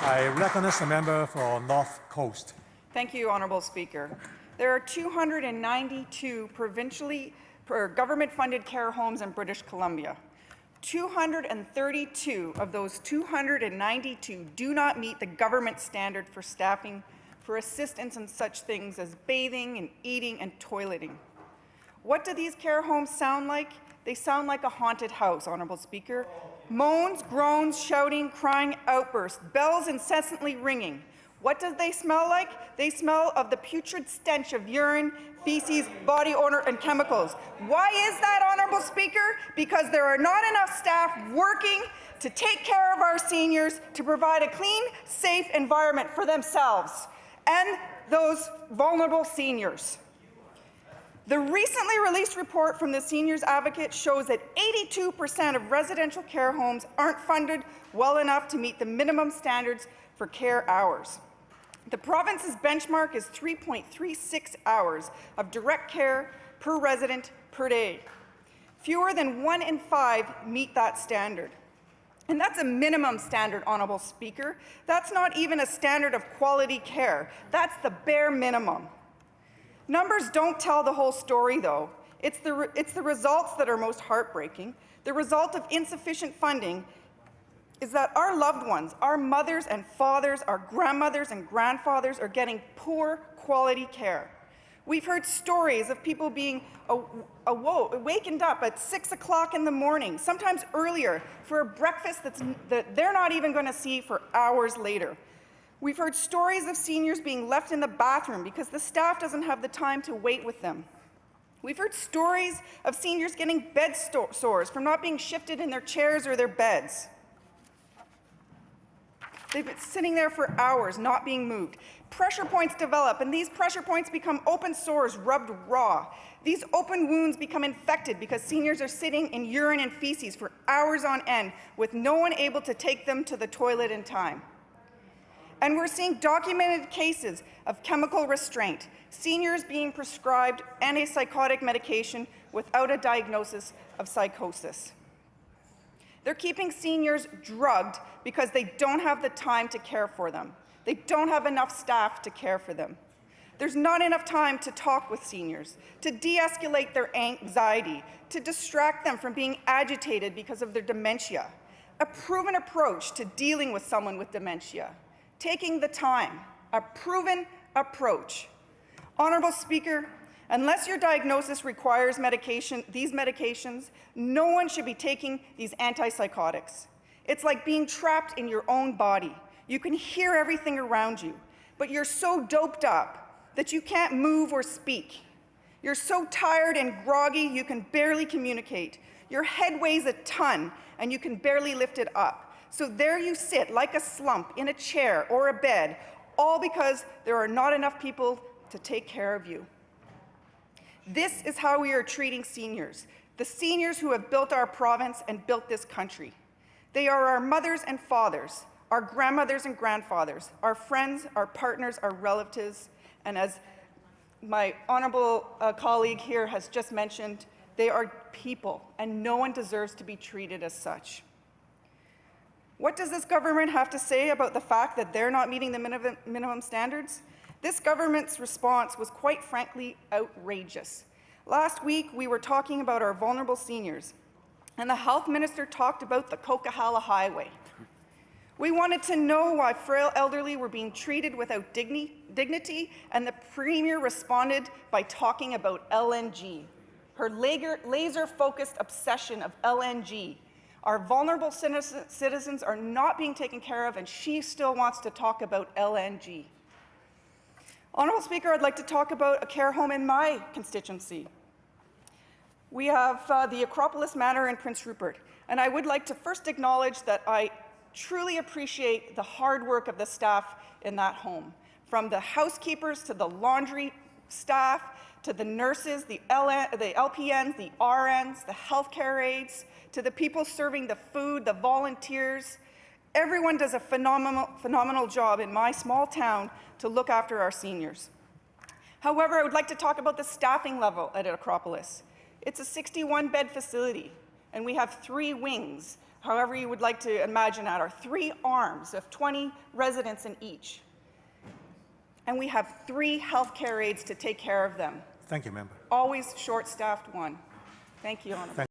I recognize the member for North Coast. Thank you, Honourable Speaker. There are 292 provincially or government-funded care homes in British Columbia. 232 of those 292 do not meet the government standard for staffing for assistance in such things as bathing and eating and toileting. What do these care homes sound like? They sound like a haunted house, Honourable Speaker. Moans, groans, shouting, crying outbursts, bells incessantly ringing. What do they smell like? They smell of the putrid stench of urine, feces, body odor, and chemicals. Why is that, Honourable Speaker? Because there are not enough staff working to take care of our seniors, to provide a clean, safe environment for themselves and those vulnerable seniors. The recently released report from the Seniors Advocate shows that 82% of residential care homes aren't funded well enough to meet the minimum standards for care hours. The province's benchmark is 3.36 hours of direct care per resident per day. Fewer than 1 in 5 meet that standard. And that's a minimum standard, Honourable Speaker. That's not even a standard of quality care. That's the bare minimum. Numbers don't tell the whole story, though. It's the results that are most heartbreaking. The result of insufficient funding is that our loved ones, our mothers and fathers, our grandmothers and grandfathers are getting poor quality care. We've heard stories of people being wakened up at 6 o'clock in the morning, sometimes earlier, for a breakfast that they're not even going to see for hours later. We've heard stories of seniors being left in the bathroom because the staff doesn't have the time to wait with them. We've heard stories of seniors getting bed sores from not being shifted in their chairs or their beds. They've been sitting there for hours, not being moved. Pressure points develop, and these pressure points become open sores rubbed raw. These open wounds become infected because seniors are sitting in urine and feces for hours on end with no one able to take them to the toilet in time. And we're seeing documented cases of chemical restraint, seniors being prescribed antipsychotic medication without a diagnosis of psychosis. They're keeping seniors drugged because they don't have the time to care for them. They don't have enough staff to care for them. There's not enough time to talk with seniors, to de-escalate their anxiety, to distract them from being agitated because of their dementia. A proven approach to dealing with someone with dementia. Taking the time, a proven approach. Honourable Speaker, unless your diagnosis requires these medications, no one should be taking these antipsychotics. It's like being trapped in your own body. You can hear everything around you, but you're so doped up that you can't move or speak. You're so tired and groggy you can barely communicate. Your head weighs a ton and you can barely lift it up. So there you sit like a slump in a chair or a bed, all because there are not enough people to take care of you. This is how we are treating seniors, the seniors who have built our province and built this country. They are our mothers and fathers, our grandmothers and grandfathers, our friends, our partners, our relatives, and as my honourable colleague here has just mentioned, they are people, and no one deserves to be treated as such. What does this government have to say about the fact that they're not meeting the minimum standards? This government's response was quite frankly outrageous. Last week, we were talking about our vulnerable seniors, and the health minister talked about the Coquihalla Highway. We wanted to know why frail elderly were being treated without dignity, and the Premier responded by talking about LNG, her laser-focused obsession of LNG. Our vulnerable citizens are not being taken care of, and she still wants to talk about LNG. Honourable Speaker, I'd like to talk about a care home in my constituency. We have the Acropolis Manor in Prince Rupert, and I would like to first acknowledge that I truly appreciate the hard work of the staff in that home, from the housekeepers to the laundry staff, to the nurses, the LPNs, the RNs, the healthcare aides, to the people serving the food, the volunteers. Everyone does a phenomenal job in my small town to look after our seniors. However, I would like to talk about the staffing level at Acropolis. It's a 61-bed facility, and we have 3 wings, however you would like to imagine that, are 3 arms of 20 residents in each. And we have 3 healthcare aides to take care of them. Thank you, member. Always short-staffed one. Thank you, Honourable.